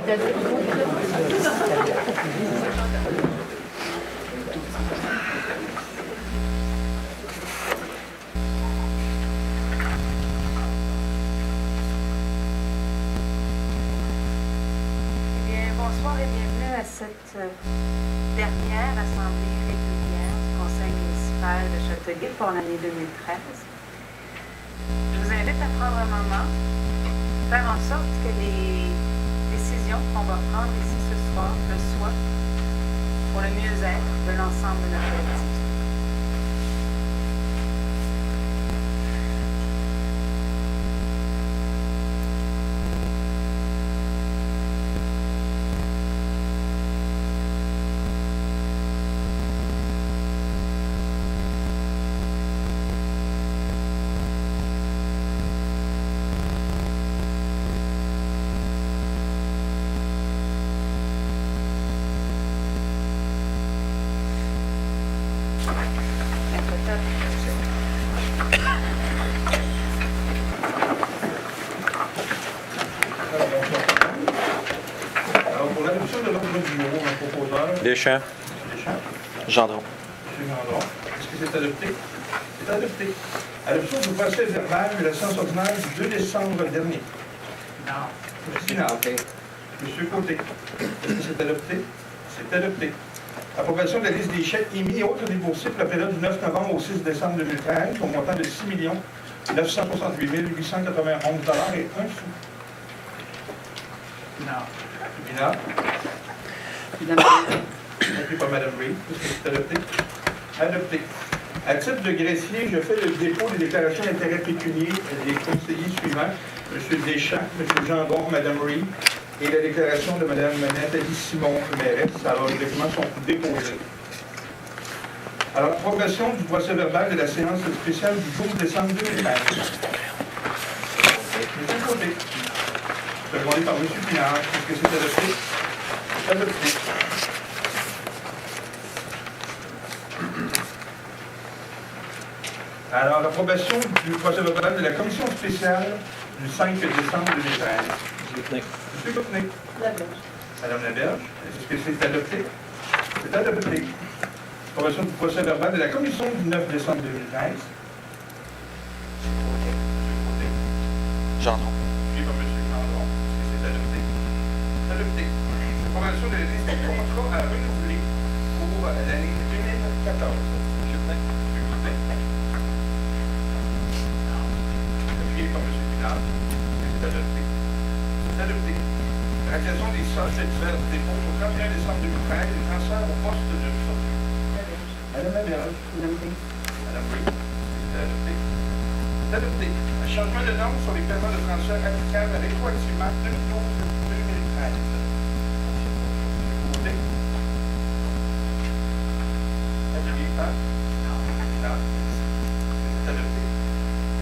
Bonsoir et bienvenue à cette dernière assemblée régulière du Conseil municipal de Châteauguay pour l'année 2013. Je vous invite à prendre un moment, faire en sorte que les décisions qu'on va prendre ici ce soir le soient pour le mieux-être de l'ensemble de notre collectivité. Deschamps. Gendron. M. Gendron. Est-ce que c'est adopté? C'est adopté. Adoption du procès verbal de la séance ordinaire du 2 décembre dernier. Non. Final. M. Côté. Est-ce que c'est adopté? C'est adopté. Approbation de la liste des chèques émis et autres déboursés pour la période du 9 novembre au 6 décembre 2013 au montant de 6 968 891 $ et 1 sou. Final. Appuyé par Mme Reid. Est-ce que c'est adopté? Adopté. À titre de greffier, je fais le dépôt des déclarations d'intérêt pécunier des conseillers suivants, M. Deschamps, M. Gendron, Mme Reid, et la déclaration de Mme Nathalie Simon, mairesse. Alors, les documents sont déposés. Alors, approbation du procès verbal de la séance spéciale du 12 décembre 2013. M. Côté. Demandé par M. Pinard. Est-ce que c'est adopté? C'est adopté. Alors, l'approbation du procès verbal de la commission spéciale du 5 décembre 2013. M. Coupney. Madame Laberge. Est-ce que c'est adopté? C'est adopté. Approbation du procès verbal de la commission du 9 décembre 2013. Gendron. Suivi par M. Gendron. Est-ce que c'est adopté? C'est adopté. Approbation de la liste des contrats à renouveler pour l'année 2014. Par M. Pinard. C'est adopté. C'est adopté. Réalisation des soldes actuels des dépôts au 31 décembre 2013 et transfert au poste de sortie. Madame Laberge. Madame Reid. C'est adopté. C'est adopté. Un changement de norme sur les paiements de transfert applicables rétroactivement 2012-2013. Côté. Appuyé par Pinard. C'est adopté.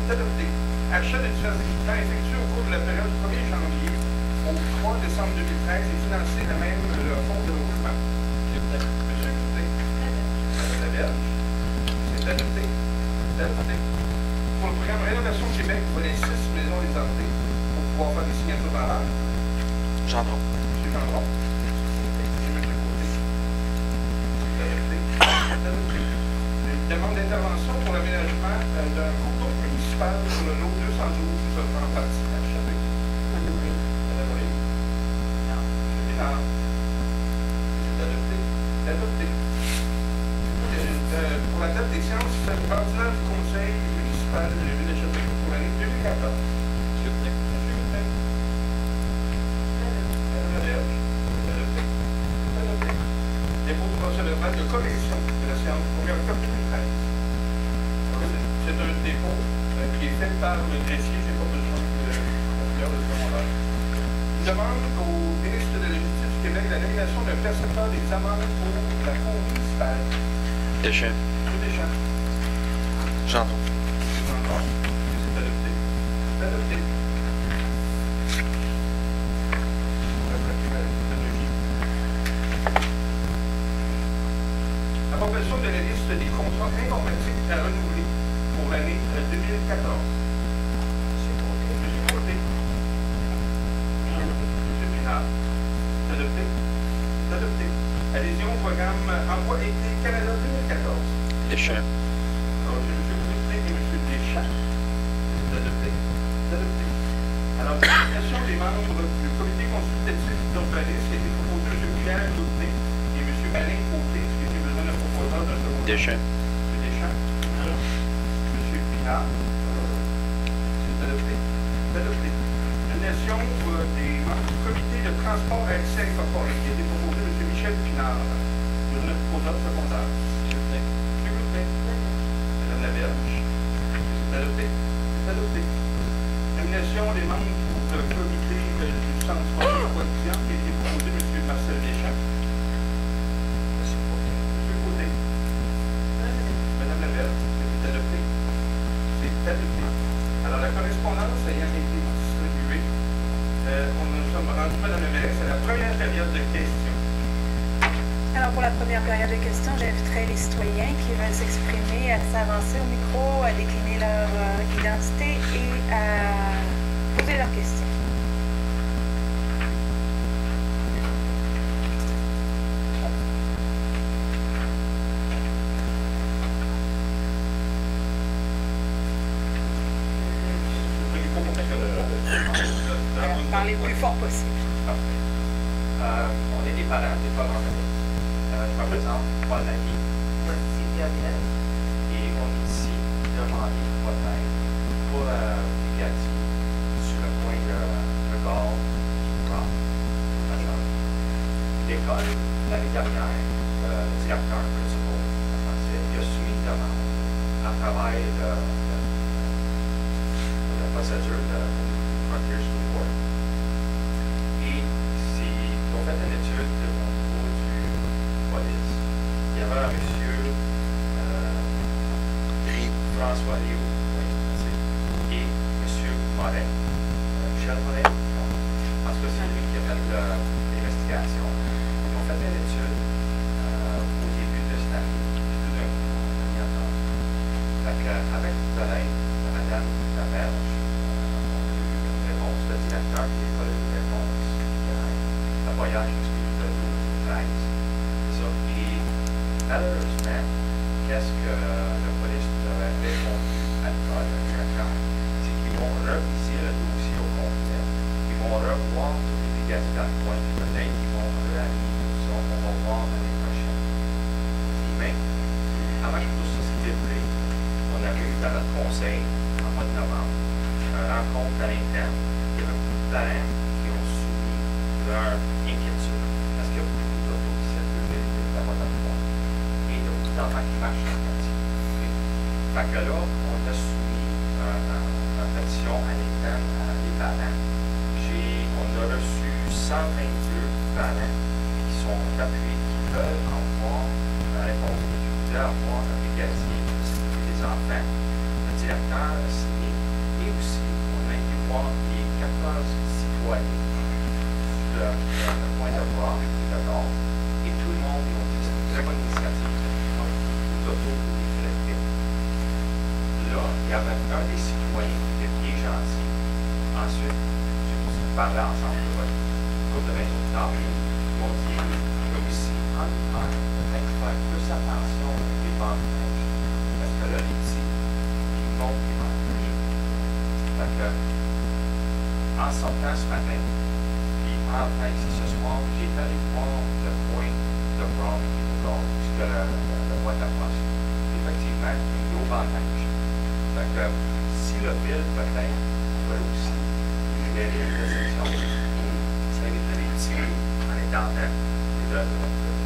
C'est adopté. Achat de divers équipements effectués au cours de la période du 1er janvier au 3 décembre 2013 et financé de même le fonds de roulement. M. Coutet. Madame Laberge. C'est adopté. C'est adopté. Pour le programme Rénovation Québec, volet 6, Maison des Armées, pour pouvoir faire des signatures dans l'âme. Gendron. M. Gendron. Et M. Côté. C'est adopté. C'est adopté. Une demande d'intervention pour l'aménagement d'un cours municipal sur le lot 212 qui se prend en partie achevé. Madame Reid. Non. M. Pinard. C'est adopté. C'est adopté. Pour la date des séances ordinaires du Conseil municipal de la ville de Châteauguay pour l'année 2014. M. Coutet. Madame Laberge. C'est adopté. C'est adopté. Dépôt du procès verbal de correction de la séance du 1er octobre 2013. C'est un dépôt qui est fait par le greffier, je n'ai pas besoin de conclure de ce moment-là. Il demande au ministre de la Justice du Québec la nomination d'un percepteur des amendes pour la Cour municipale. Deschamps. M. Deschamps. Gendron. C'est adopté. C'est adopté. Approbation de la liste des contrats informatiques à renouveler pour l'année 2014. M. Côté. M. Pinard. adhésion au programme Emploi été Canada 2014. Deschamps. Alors, j'ai M. Boutry et M. Deschamps. C'est adopté. C'est adopté. Alors, la nomination des membres du comité consultatif d'urbanisme qui a été proposé M. Pierre Boutry et M. Alain Côté. Est-ce que j'ai besoin d'un proposeur d'un second? Deschamps. M. Deschamps. M. Pinard. C'est adopté. C'est adopté. Nomination des membres du comité de transport accès incorporé qui a été proposé M. Michel Pinard. Besoin d'un proposeur secondaire. M. Boutry. Madame Laberge. C'est adopté. C'est adopté. Nomination des membres du comité du centre sportif Poitiers qui a été proposé M. Marcel Deschamps. M. Côté. Madame Laberge. C'est adopté. C'est adopté. Alors, la correspondance ayant été distribuée, nous sommes rendus, Madame la mairesse, à la première période de questions. Alors, pour la première période de questions, j'inviterai les citoyens qui veulent s'exprimer à s'avancer au micro, à décliner leur identité et à poser leurs questions. Parlez le plus fort possible. Parfait. On est des parents, des parents. Je me présente, Paul Lamy, et on est ici demander votre aide pour Picardie sur le coin de Gaulle et Brown. L'école, l'année dernière, le directeur principal en français, il a soumis une demande à travers la procédure de Frontier School Board. Et ils ont fait une étude au niveau du police. Il y avait un monsieur François Léo, oui, merci, et monsieur Moret, Michel Moret. En tout cas, c'est lui qui a fait l'investigation. Ils ont fait une étude au début de cette année, tout d'un coup, on a mis en temps. Avec de l'aide de Mme Laberge, on a eu une réponse de directeur qui n'a pas eu une réponse. Le voyage exclu de 12-13. C'est ça. Et malheureusement, qu'est-ce que la police nous avait répondu à l'école, le directeur, c'est qu'ils vont reviser le dossier au complet. Ils vont revoir toutes les dégâts dans le coin, puis peut-être qu'ils vont réanimer tout ça. On va voir l'année prochaine. Mais, avant que tout ça se déroule, on avait eu dans notre conseil, en mois de novembre, une rencontre à l'interne. Il y avait beaucoup de parents qui ont soumis leur inquiétude. Parce qu'il y a beaucoup d'autos qui circulent de la voie d'emploi. Et il y a beaucoup d'enfants qui marchent dans le quartier. Fait que là, on a soumis une pétition à l'interne à des parents. On a reçu 122 parents qui sont appuyés, qui veulent avoir la réponse, qui voudraient avoir un brigadier pour sécurité des enfants. Le directeur a signé. Et aussi, on a été voir les 14 citoyens de point de voir, de Gaulle, et tout le monde a dit que c'est une très bonne initiative. D'auto pour les frais. Là, il y avait un des citoyens qui était bien gentil. Ensuite, j'ai aussi parlé ensemble de votre groupe de maison de table. Ils m'ont dit que aussi, en hiver, peut-être faire plus attention avec les bancs de neige. Parce que là, les petits, ils montent les bancs de neige. Fait que, en sortant ce matin, puis en rentrant ici ce soir, j'ai été allé voir le point de Brown et de Gaulle, puisque le boîte approche. Effectivement, une gros banc de neige. Fait que, si le ville peut-être pourrait aussi libérer une réception, ça éviterait les petits en étendant et de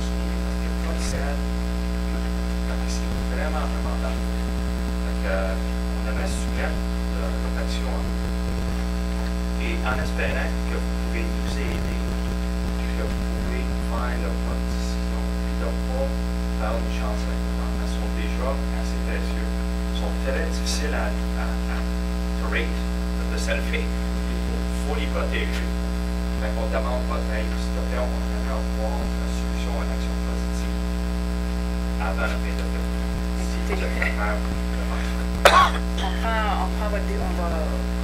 souligner. Parce qu'il n'y a pas de sel. Fait que c'est vraiment dangereux. Fait que, on aimerait soumettre notre action à nous. Et en espérant que vous pouvez nous aider, et que vous pouvez faire la bonne décision, et de ne pas faire une chance avec nos enfants. Ils sont déjà assez précieux. Ils sont très difficiles à raise, de s'élever. Il faut les protéger. Fait qu'on demande votre aide. S'il te plaît, on aimerait avoir une solution, une action positive avant la fin de février. Si vous êtes capable de faire ça. On va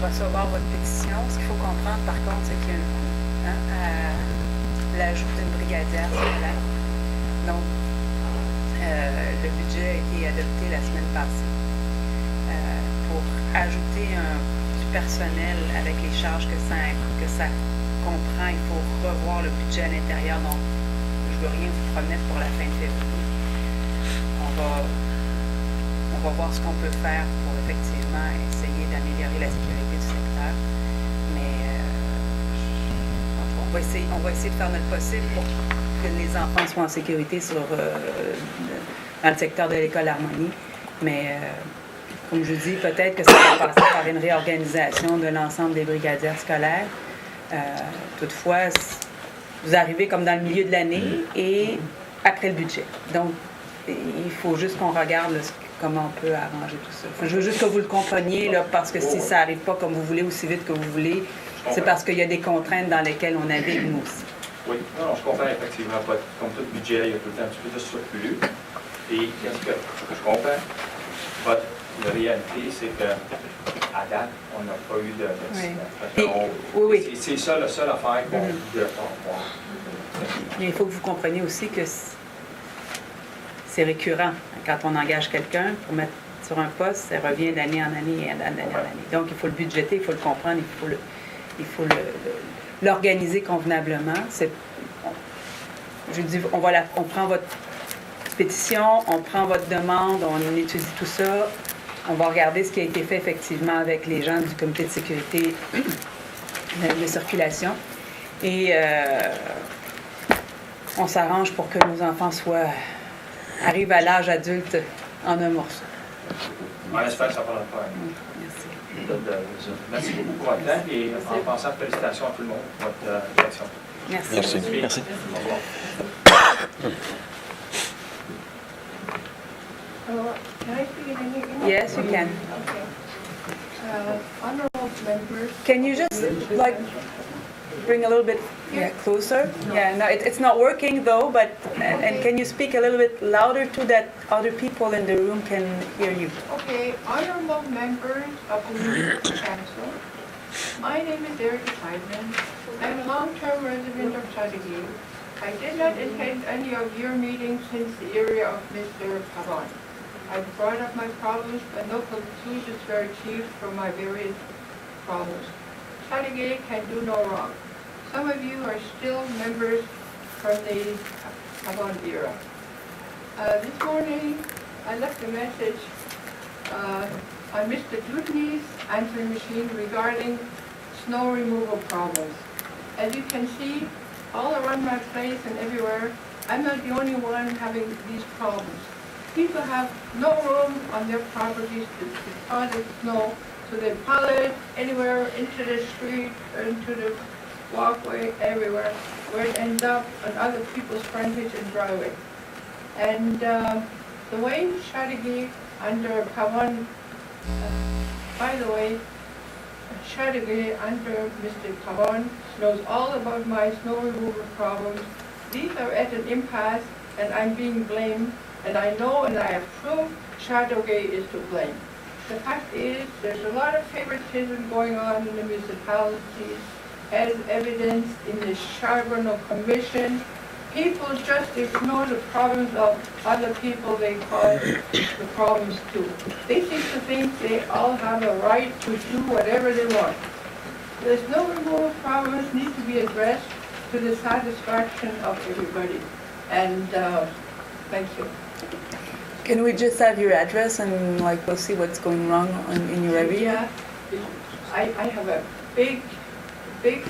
recevoir votre pétition. Ce qu'il faut comprendre, par contre, c'est qu'il y a un coût à l'ajout d'une brigadière sur la. Donc, le budget a été adopté la semaine passée pour ajouter du personnel avec les charges que ça comprend. Il faut revoir le budget à l'intérieur. Donc, je ne veux rien vous promettre pour la fin de février. On va voir ce qu'on peut faire pour effectivement essayer d'améliorer la sécurité du secteur. Mais on va essayer de faire notre possible pour que les enfants soient en sécurité dans le secteur de l'école Harmonie. Mais comme je dis, peut-être que ça va passer par une réorganisation de l'ensemble des brigadières scolaires. Toutefois, vous arrivez comme dans le milieu de l'année et après le budget. Donc, il faut juste qu'on regarde là, comment on peut arranger tout ça. Je veux juste que vous le compreniez, là, parce que si ça n'arrive pas comme vous voulez, aussi vite que vous voulez, c'est parce qu'il y a des contraintes dans lesquelles on navigue, nous aussi. Oui, non, je comprends effectivement. Comme tout budget, il y a tout le temps un petit peu de surplus. Et qu'est-ce que je comprends? La réalité, c'est qu'à date, on n'a pas eu d'accident. Oui. C'est ça la seule affaire qu'on doit voir. Mais il faut que vous compreniez aussi que c'est récurrent. Quand on engage quelqu'un pour mettre sur un poste, ça revient d'année en année et d'année en année. Donc, il faut le budgéter, il faut le comprendre, il faut l'organiser convenablement. Je dis, on prend votre pétition, on prend votre demande, on étudie tout ça, on va regarder ce qui a été fait effectivement avec les gens du comité de sécurité de circulation et on s'arrange pour que nos enfants arrivent à l'âge adulte en un morceau. On espère que ça va le faire. Merci. Merci beaucoup pour votre temps et en passant, félicitations à tout le monde pour votre réaction. Merci. Merci. Au revoir. Can I speak in English? Yes, you can. Okay. Honorable members. Can you just bring a little bit closer? Yeah, no, it's not working though, but and can you speak a little bit louder too that other people in the room can hear you? Okay, honorable members of the Municipal Council. My name is Erica Seidman. I'm a long-term resident of Chattagee. I did not attend any of your meetings since the area of Mr. Pavon. I've brought up my problems, but no conclusions were achieved from my various problems. Chattagee can do no wrong. Some of you are still members from the Pavon era. This morning, I left a message on Mr. Dudney's answering machine regarding snow removal problems. As you can see, all around my place and everywhere, I'm not the only one having these problems. People have no room on their properties to deposit snow, so they pile it anywhere into the street, into the walkway, everywhere, where it ends up on other people's frontage and driveway. And the way Chattagee under Pavon, by the way, Chattagee under Mr. Pavon knows all about my snow removal problems. These are at an impasse and I'm being blamed, and I know and I have proved Chattagee is to blame. The fact is, there's a lot of favoritism going on in the municipalities, as evidenced in the Charbonneau Commission. People just ignore the problems of other people they cause the problems to. They seem to think they all have a right to do whatever they want. The snow removal problems need to be addressed to the satisfaction of everybody. And thank you. Can we just have your address and we'll see what's going wrong in your area? Yeah, I have a big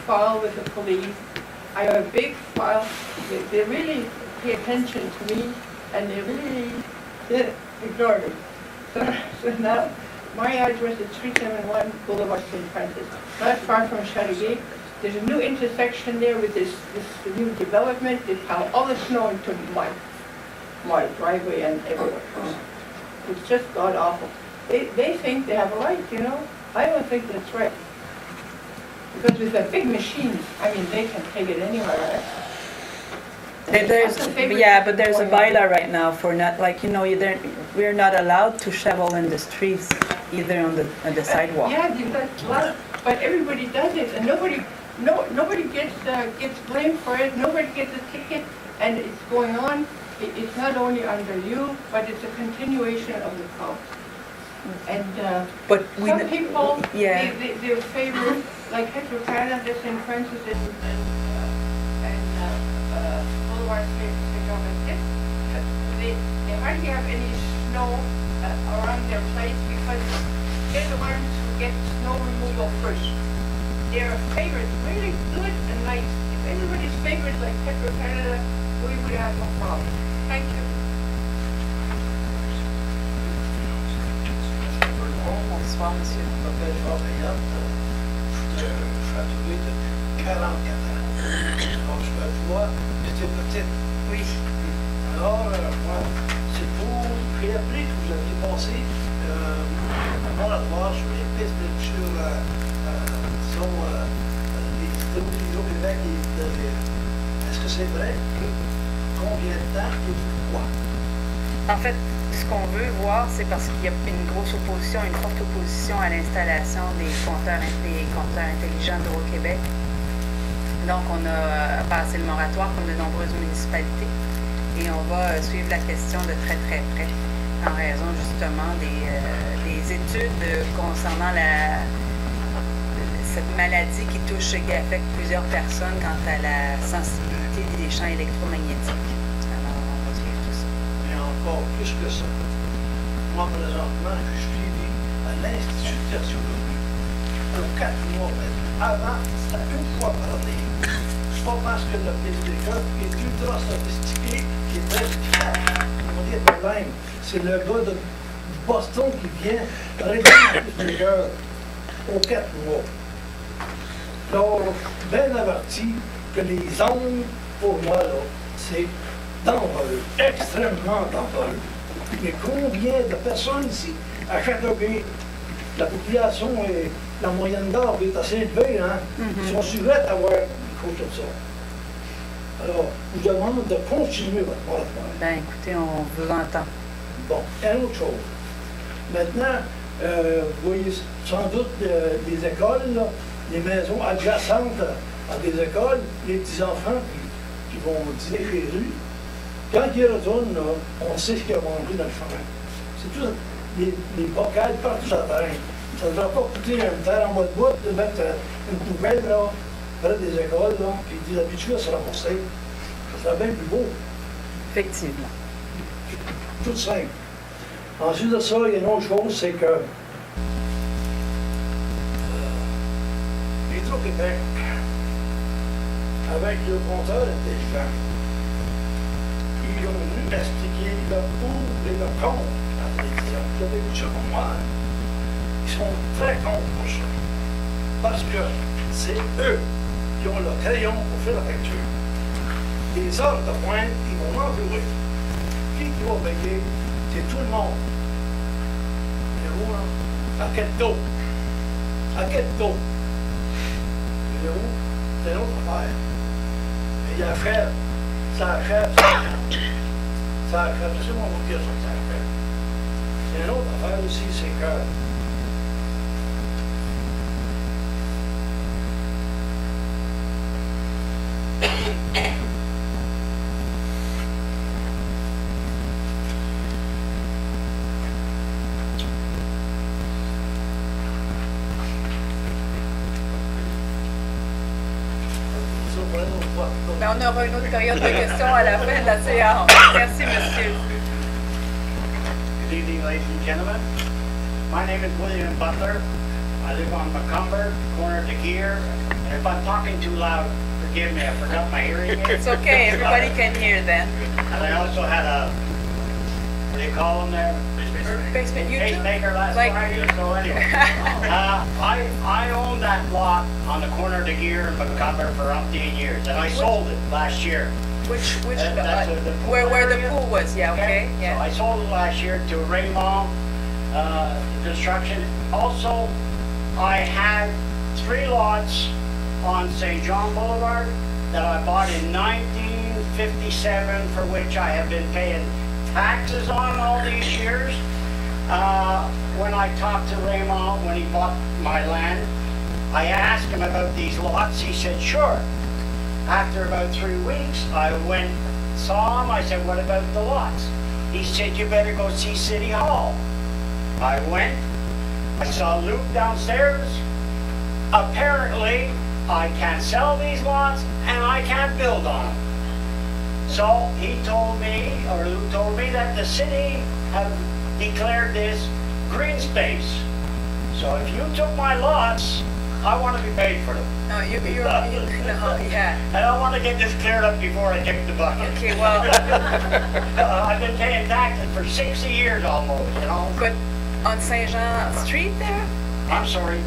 file with the police. I have a big file. They really pay attention to me, and they really ignore me. So now, my address is 371 Boulevard St. Francis, not far from Chattagee. There's a new intersection there with this new development. They pile all the snow into my driveway and everywhere. It's just god awful. They think they have a right, you know. I don't think that's right. Because with the big machines, I mean, they can take it anywhere, right? But there's a bylaw right now for not, we're not allowed to shovel in the streets, either on the sidewalk. Yeah, but everybody does it, and nobody gets blamed for it. Nobody gets a ticket, and it's going on. it's not only under you, but it's a continuation of the cult. And But we, some people, yeah. they favor, like Hetero Canada, St. Francis, and Boulevard St. John Baptist, they hardly have any snow around their place because they're the ones who get snow removal first. Their favorites really good and nice. If everybody's favorites like Hetero Canada, we would have no problem. Thank you. Bonsoir, monsieur. Je m'appelle Jean-Briand, je suis châteaué depuis 44 ans. Alors, moi, j'étais petite. Oui. Alors, moi, c'est pour réappeler que vous aviez passé un moratoire sur les pistes sur, disons, les Hydro-Québec et de ville. Est-ce que c'est vrai? Combien de temps et pourquoi? En fait, ce qu'on veut voir, c'est parce qu'il y a une grosse opposition, une forte opposition à l'installation des compteurs intelligents d'Hydro-Québec. Donc, on a passé le moratoire comme de nombreuses municipalités et on va suivre la question de très très près en raison justement des études concernant cette maladie qui affecte plusieurs personnes quant à la sensibilité des champs électromagnétiques. Alors, on va suivre tout ça. Mais encore plus que ça. Moi, présentement, je suis suivi à l'Institut de cardiologie pour 4 mois maintenant. Avant, c'était une fois par année. C'est pas parce que le pédiatre est ultra sophistiqué qui est très efficace. On dit le problème, c'est le gars de Boston qui vient répondre le pédiatre aux 4 mois. Donc, bien averti que les ondes, pour moi, là, c'est dangereux, extrêmement dangereux. Mais combien de personnes ici, à Châteauguay, la population et la moyenne d'âge est assez élevée, hein? Ils sont sujettes à avoir des choses comme ça. Alors, je vous demande de continuer votre moratoire. Ben, écoutez, on vous entend. Bon, et une autre chose. Maintenant, vous voyez sans doute les écoles, là, les maisons adjacentes à des écoles, les petits-enfants qui vont dîner chez eux. Quand ils retournent, là, on sait ce qu'ils ont mangé dans le chemin. C'est tout, les bocales partout sur la terre. Ça ne devrait pas coûter une terre en mode bout de mettre une poubelle là, près des écoles, là, puis des habitués à se ramasser. Ça serait bien plus beau. Effectivement. Tout simple. Ensuite de ça, il y a une autre chose, c'est que Hydro-Québec, avec le compteur intelligent, ils ont venu expliquer le pour et le contre à la télévision. Vous avez vu ça pour moi, hein? Ils sont très contre pour ça. Parce que c'est eux qui ont le crayon pour faire la peinture. Les heures de pointe, ils vont m'enlever. Qui va payer? C'est tout le monde. Et vous, là? À quel taux? À quel taux? Et vous? C'est une autre affaire. Mais il y a affaire. Ça achève, ça achève. C'est moi vous dire ça que ça achève. Il y a une autre affaire aussi, c'est que Mais on aura une autre période de questions à la fin de la séance. Merci, monsieur. Good evening, ladies and gentlemen. My name is William Butler. I live on Macomber, corner to Gear. And if I'm talking too loud, forgive me, I forgot my hearing aid. It's okay, everybody can hear then. And I also had a, what do you call them there? Basement YouTube? Pacemaker last Like- Friday, so anyway. I own that lot on the corner to Gear in Macomber for umpteen years, and I sold it last year. Which, That's the pool where the area. pool was, yeah, okay, So yeah. I sold it last year to Raymond Construction. Also, I had 3 lots on St. John Boulevard that I bought in 1957, for which I have been paying taxes on all these years. When I talked to Raymond, when he bought my land, I asked him about these lots. He said, sure. after about 3 weeks, I went, saw him, I said, what about the lots? He said, you better go see City Hall. I went, I saw Luke downstairs. Apparently, I can't sell these lots and I can't build on them. So he told me, or Luke told me, that the city have declared this green space. So if you took my lots, I want to be paid for them. No, yeah. And I want to get this cleared up before I kick the bucket. Okay, well, I've been paying taxes for 60 years almost, you know? but on Saint Jean Street there, I'm sorry.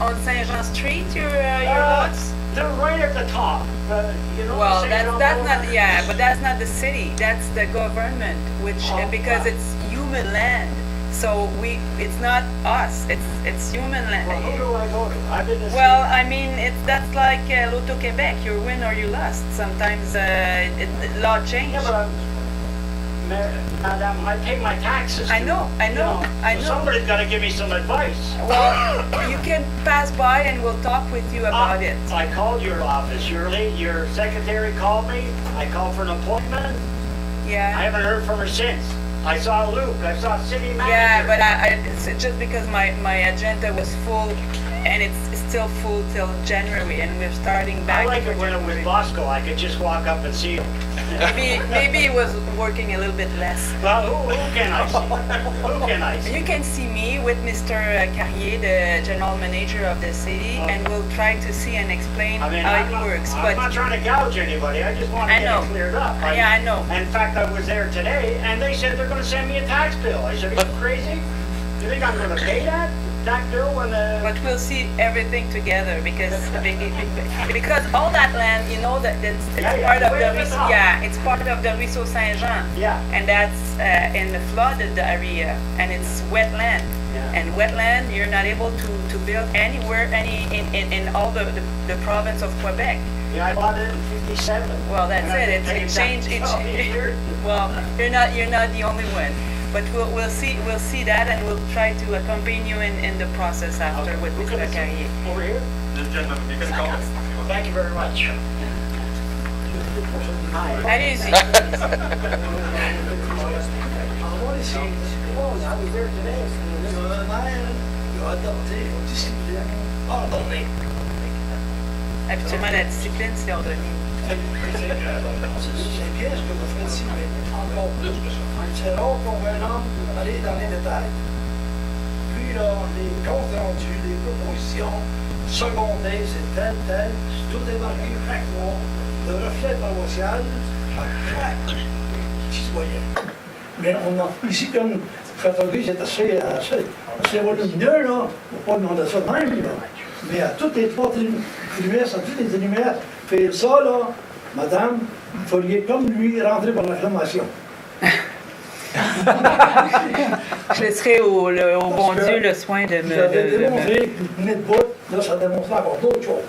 on Saint Jean Street, your lots. They're right at the top. You know, Well, Saint Jean that's not, Boulevard? yeah, but that's not the city, that's the government, which, Oh, because wow. it's human land. So it's not us, it's human Well, who land. do I go to? I've been to Well, I mean, that's like l'Auto-Québec, you win or you lost. Sometimes law change. Yeah, but Madam, I pay my taxes. I too, know, I you know, I know. Somebody's got to give me some advice. Well, you can pass by and we'll talk with you about it. I called your office, your secretary called me. I called for an appointment. I Yeah. haven't heard from her since. I saw Luke, I saw city manager. Yeah, but it's just because my agenda was full and it's still full till January and we're starting I back. like for it when it was January. Bosco, I could just walk up and see him. Maybe it was working a little bit less. Well, who can I see? Who can I see? You can see me with Mr. Carrier, the general manager of the city, and we'll try to see and explain I mean, how I'm it not, works. I'm But not trying to gouge anybody, I just want to I get know. it cleared up. Yeah, I know. In fact, I was there today, and they said they're gonna send me a tax bill. I said, are you crazy? You think I'm gonna pay that tax bill when But we'll see everything together because all that land, you know, that it's Yeah, yeah, part of way the at the Ruisseau, top. yeah, it's part of the Ruisseau Saint Jean. Yeah. And that's in the flooded area, and it's wetland. Yeah. And wetland, you're not able to build anywhere, in all the province of Quebec. Yeah, I bought it in 57. Well, that's And I've it. been paying It changed. taxes all these years. Well, you're not the only one. But we'll see that, and we'll try to accompany you in the process after with Who Mr. can I see? Carrier. Over here? This gentleman, you can call us. Thank you very much. Allez-y. I was there today. Il y a un maire qui a adopté une discipline ordonnée. Habituellement, la discipline, c'est ordonné. C'est bien ce que vous faites ici, mais encore plus que ça. C'est rare qu'on voit un homme aller dans les détails. Puis là, les comptes rendus, les propositions secondaires, c'est tel, c'est tout est marqué chaque mois. Le reflet paroissial à chaque citoyen. Mais on a ici comme Châteauguay, c'est assez volumineux, là. On va pas demander ça de même, là. Mais à toutes les trois trimestres, à tous les trimestres, faire ça, là, madame, il faudrait comme lui rentrer par l'acclamation. Je laisserai au bon Dieu le soin de Vous avez me... démontré que vous venez de bout, là, ça démontre encore d'autres choses.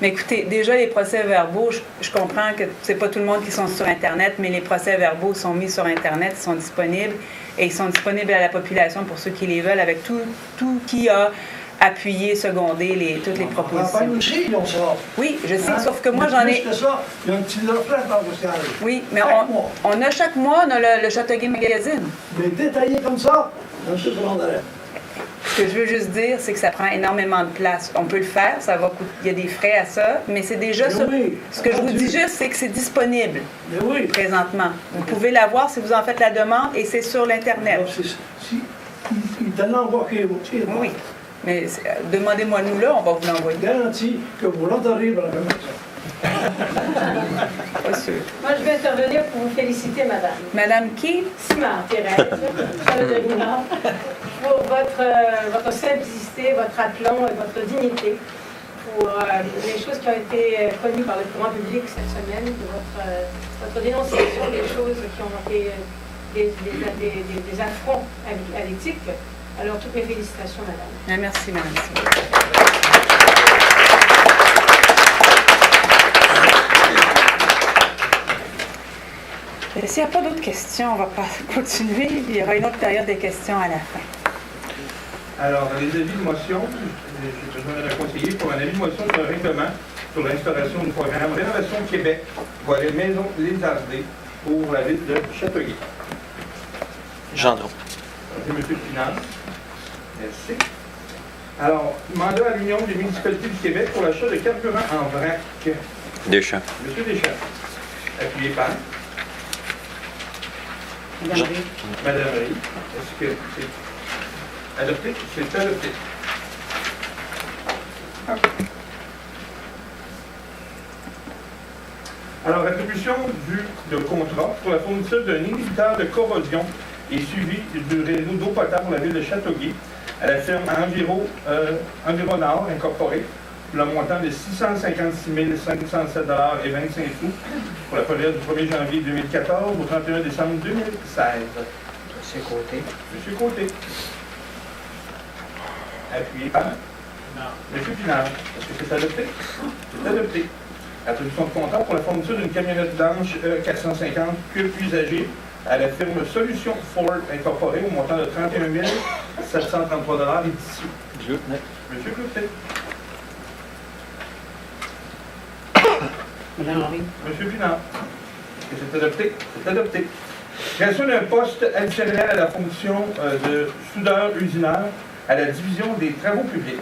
Mais écoutez, déjà les procès-verbaux, je comprends que c'est pas tout le monde qui sont sur Internet, mais les procès-verbaux sont mis sur Internet, ils sont disponibles, et ils sont disponibles à la population pour ceux qui les veulent, avec tout qui a appuyé, secondé toutes les En propositions. campagne aussi, ils ont ça. Oui, je sais, Hein? sauf que moi Mais j'en plus ai... que ça, il y a un petit reflet paroissial. Oui, mais Chaque mois. on a chaque mois, on a le Châteauguay Magazine. Mais détaillé comme ça, on se prendrait. Ce que je veux juste dire, c'est que ça prend énormément de place. On peut le faire, ça va coûter, il y a des frais à ça, mais c'est déjà Mais ça. oui, Ce que je vous entendu. dis juste, c'est que c'est disponible Mais oui. présentement. Vous pouvez l'avoir si vous en faites la demande et c'est sur l'Internet. Alors, il te l'envoie qui est Oui, mais demandez-moi nous là, on va vous l'envoyer. garanti que vous l'entendrez par la même personne. Pas sûr. Moi, je vais intervenir pour vous féliciter, madame. Madame qui? Simard, Thérèse, Charles-de-Guinard, pour votre simplicité, votre aplomb et votre dignité, pour les choses qui ont été connues par le grand public cette semaine, de votre dénonciation des choses qui ont été des affronts à l'éthique. Alors, toutes mes félicitations, madame. Ah, merci, Madame Simard. S'il n'y a pas d'autres questions, on va pas continuer. Il y aura une autre période de questions à la fin. Alors, dans les avis de motion, j'ai besoin d'un conseiller pour un avis de motion sur le règlement sur l'instauration du programme Rénovation Québec pour les maisons lézardées pour la ville de Châteauguay. Gendron. Merci, M. Pinard. Merci. Alors, mandat à l'Union des municipalités du Québec pour l'achat de carburant en vrac. Deschamps. M. Deschamps. Appuyé par Jean- Madame Rie. Est-ce que c'est adopté? C'est adopté. Alors, attribution de contrat pour la fourniture d'un inhibiteur de corrosion et suivi du réseau d'eau potable pour la ville de Châteauguay à la firme Environor Incorporée pour le montant de 656 507 et 25 sous pour la période du 1er janvier 2014 au 31 décembre 2016. Monsieur Côté. Monsieur Côté. Appuyé par Monsieur Pinard. Est-ce que c'est adopté? C'est adopté. Attribution de contrat pour la fourniture d'une camionnette blanche E450 cube usagée à la firme Solution Ford Incorporée au montant de 31 733 et 10 sous. Glutnet. Monsieur Cloutier. Madame Henry. Monsieur Pinard. Est-ce que c'est adopté? C'est adopté. Création d'un poste additionnel à la fonction de soudeur-usineur à la division des travaux publics.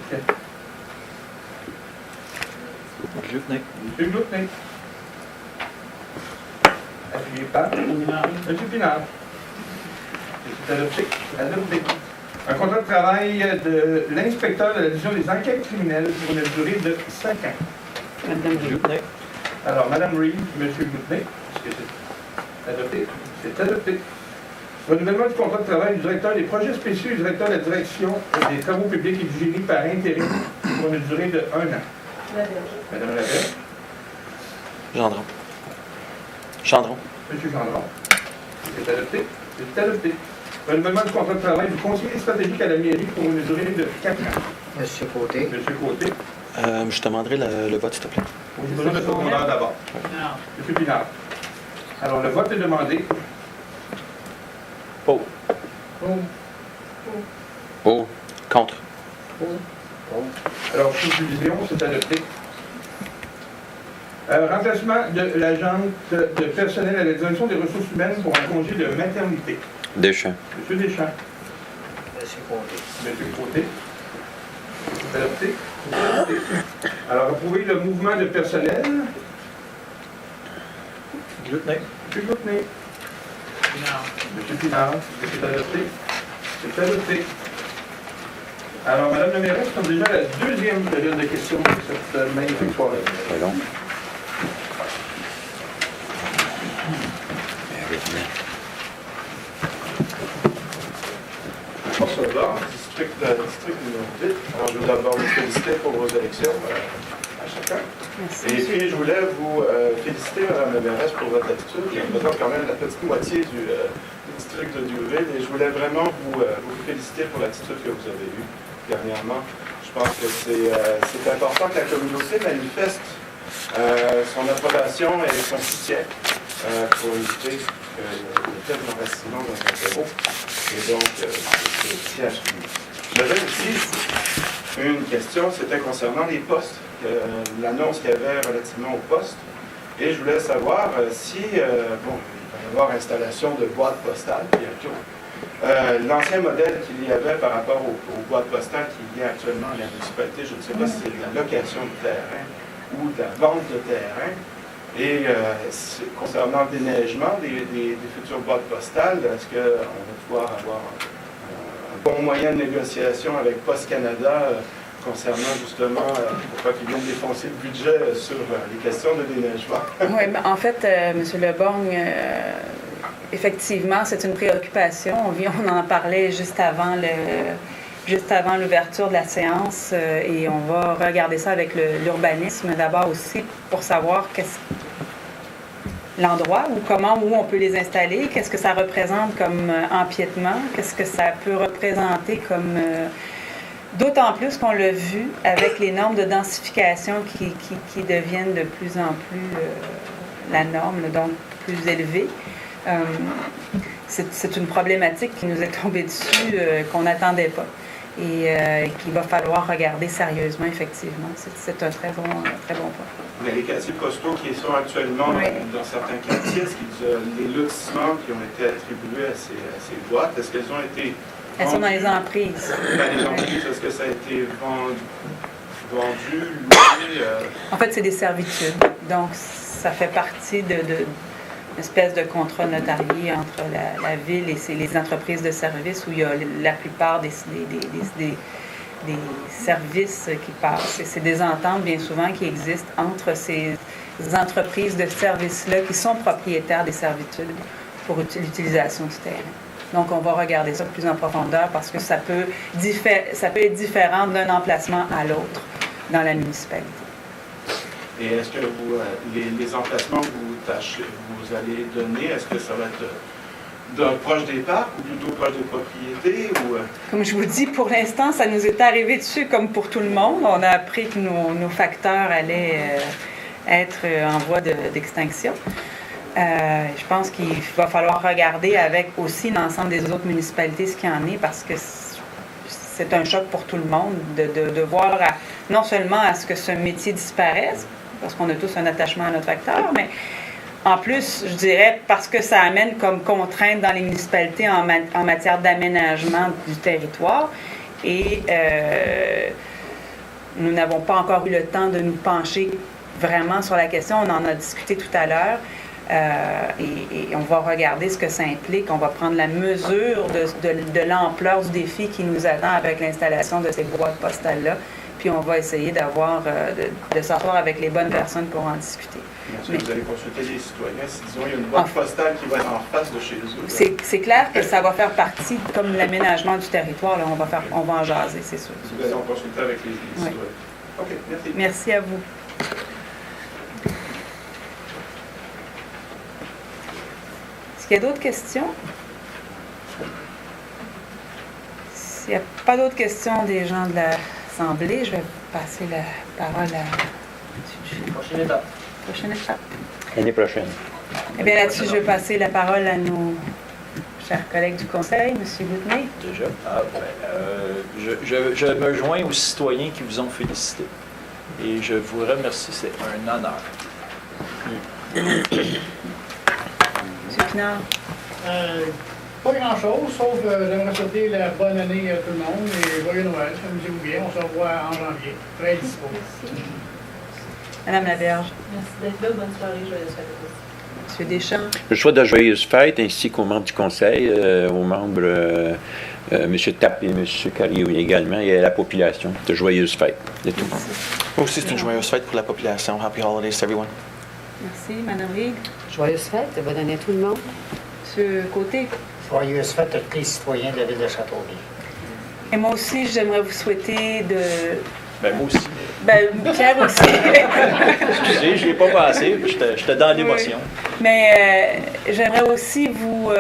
Glutnet. Monsieur Glutnet. Appuyé par Monsieur Pinard. C'est adopté. Adopté. Un contrat de travail de l'inspecteur de la division des enquêtes criminelles pour une durée de 5 ans. Madame Henry. Glutnet. Alors, Madame Reed, Monsieur Glutnet, est-ce que c'est adopté? C'est adopté. Renouvellement du contrat de travail du directeur des projets spéciaux et du directeur de la direction des travaux publics et du génie par intérim pour une durée de 1 an. Madame Laberge. Gendron. Gendron. Monsieur Gendron. C'est adopté? C'est adopté. Renouvellement du contrat de travail du conseiller stratégique à la mairie pour une durée de 4 ans. Monsieur Côté. Monsieur Côté. Je te demanderai le vote, s'il te plaît. J'ai besoin de secondeur d'abord. Monsieur Pinard. Alors, le vote est demandé. Pour. Pour. Contre. Alors, sous division, c'est adopté. Remplacement de l'agente de personnel à la direction des ressources humaines pour un congé de maternité. Deschamps. Monsieur Deschamps. Monsieur Côté. Monsieur Côté. C'est adopté. C'est adopté. Alors, approuver le mouvement de personnel. Glutnet. Monsieur Glutnet. Monsieur Pinard. C'est adopté. C'est adopté. Alors, Madame la mairesse, nous sommes déjà à la deuxième période de questions de cette magnifique soirée. C'est long. François Blanc, district numéro 8. Alors, je veux d'abord vous féliciter pour vos élections à chacun. Et puis, je voulais vous féliciter, Madame la mairesse, pour votre attitude. Je représente quand même la petite moitié du district de Dieuville et je voulais vraiment vous féliciter pour l'attitude que vous avez eue dernièrement. Je pense que c'est important que la communauté manifeste son approbation et son soutien pour éviter le tel enracinement dans un terreau. Et donc, c'est à suivre. J'avais aussi une question, c'était concernant les postes, l'annonce qu'il y avait relativement aux postes. Et je voulais savoir si, il va y avoir installation de boîtes postales bientôt. L'ancien modèle qu'il y avait par rapport aux boîtes postales qu'il y a actuellement à la municipalité, je ne sais pas si c'est de la location de terrain ou de la vente de terrain. Et concernant le déneigement des futures boîtes postales, est-ce qu'on va pouvoir avoir un bon moyen de négociation avec Post Canada concernant justement pourquoi ils viennent défoncer le budget sur les questions de déneigement? Oui, ben, en fait, M. Leborgne, effectivement, c'est une préoccupation. On en parlait juste avant l'ouverture de la séance et on va regarder ça avec l'urbanisme d'abord aussi pour savoir l'endroit où on peut les installer, qu'est-ce que ça représente comme empiètement, qu'est-ce que ça peut représenter comme... D'autant plus qu'on l'a vu avec les normes de densification qui deviennent de plus en plus la norme, donc plus élevée. C'est une problématique qui nous est tombée dessus qu'on n'attendait pas. et qu'il va falloir regarder sérieusement, effectivement. C'est un très bon point. Mais les quartiers postaux qui sont actuellement Oui. dans certains quartiers, les lotissements qui ont été attribués à ces boîtes, est-ce qu'elles ont été Elles sont dans les vendues? emprises. Dans les emprises, est-ce que ça a été vendu, loué? En fait, c'est des servitudes. Donc, ça fait partie d'une espèce de contrat notarié entre la ville et les entreprises de services où il y a la plupart des services qui passent. Et c'est des ententes, bien souvent, qui existent entre ces entreprises de services-là qui sont propriétaires des servitudes pour l'utilisation du terrain. Donc, on va regarder ça plus en profondeur parce que ça peut être différent d'un emplacement à l'autre dans la municipalité. Et est-ce que les emplacements que vous allez donner, est-ce que ça va être proche des parcs ou plutôt proche des propriétés? Comme je vous dis, pour l'instant, ça nous est arrivé dessus comme pour tout le monde. On a appris que nos facteurs allaient être en voie d'extinction. Je pense qu'il va falloir regarder avec aussi l'ensemble des autres municipalités ce qu'il y en est parce que c'est un choc pour tout le monde de voir non seulement à ce que ce métier disparaisse, parce qu'on a tous un attachement à notre facteur, mais en plus, je dirais, parce que ça amène comme contrainte dans les municipalités en matière d'aménagement du territoire. Et nous n'avons pas encore eu le temps de nous pencher vraiment sur la question. On en a discuté tout à l'heure. Et on va regarder ce que ça implique. On va prendre la mesure de l'ampleur du défi qui nous attend avec l'installation de ces boîtes postales-là. Puis on va essayer de s'asseoir avec les bonnes personnes pour en discuter. Est-ce que vous allez consulter les citoyens si, disons, il y a une boîte postale qui va être en face de chez eux? C'est clair que ça va faire partie, comme l'aménagement du territoire, là, on va en jaser, c'est sûr. Vous allez en consulter avec les citoyens. OK, merci. Merci à vous. Est-ce qu'il y a d'autres questions? S'il n'y a pas d'autres questions des gens de l'Assemblée, je vais passer la parole à M. Duché. Prochaine étape. Prochaine étape. L'année prochaine. Eh bien, là-dessus, je vais passer la parole à nos chers collègues du Conseil, M. Goutney. Déjà? Je me joins aux citoyens qui vous ont félicité. Et je vous remercie, c'est un honneur. M. Pinard. Pas grand-chose, sauf j'aimerais souhaiter la bonne année à tout le monde et joyeux Noël. Amusez-vous bien, on se revoit en janvier. Très dispo. Madame Laberge. Merci d'être là. Bonne soirée. Joyeuse fête à tous. Monsieur Deschamps. Je souhaite de joyeuses fêtes ainsi qu'aux membres du Conseil, aux membres M. Tapp et M. Carrier également et à la population. De joyeuses fêtes. C'est tout. Moi aussi, c'est une joyeuse fête pour la population. Happy holidays to everyone. Merci. Madame Reid. Joyeuse fête, bonne année à tout le monde. Monsieur Côté. Joyeuse fête à tous les citoyens de la ville de Châteauguay. Et moi aussi, j'aimerais vous souhaiter de... Ben, moi aussi. Ben, Pierre aussi. Excusez, je n'y ai pas passé, j'étais dans l'émotion. Oui. Mais j'aimerais aussi vous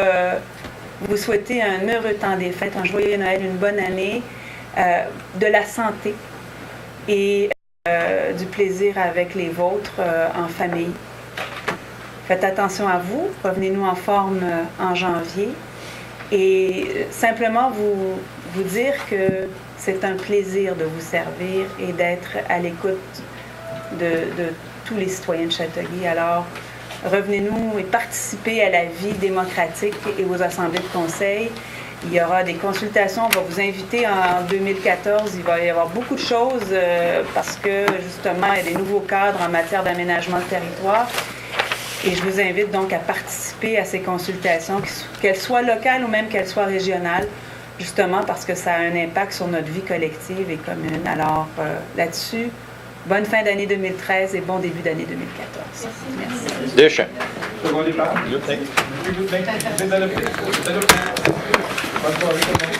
souhaiter un heureux temps des fêtes, un joyeux Noël, une bonne année, de la santé et du plaisir avec les vôtres en famille. Faites attention à vous, revenez-nous en forme en janvier et simplement vous dire que c'est un plaisir de vous servir et d'être à l'écoute de tous les citoyens de Châteauguay. Alors, revenez-nous et participez à la vie démocratique et aux assemblées de conseil. Il y aura des consultations, on va vous inviter en 2014. Il va y avoir beaucoup de choses parce que, justement, il y a des nouveaux cadres en matière d'aménagement de territoire. Et je vous invite donc à participer à ces consultations, qu'elles soient locales ou même qu'elles soient régionales, justement parce que ça a un impact sur notre vie collective et commune. Alors, là-dessus, bonne fin d'année 2013 et bon début d'année 2014. Merci. Deschamps. Second départ. Goutney. Monsieur Goutney, vous êtes adopté. Vous êtes adopté. Bonne soirée tout le monde.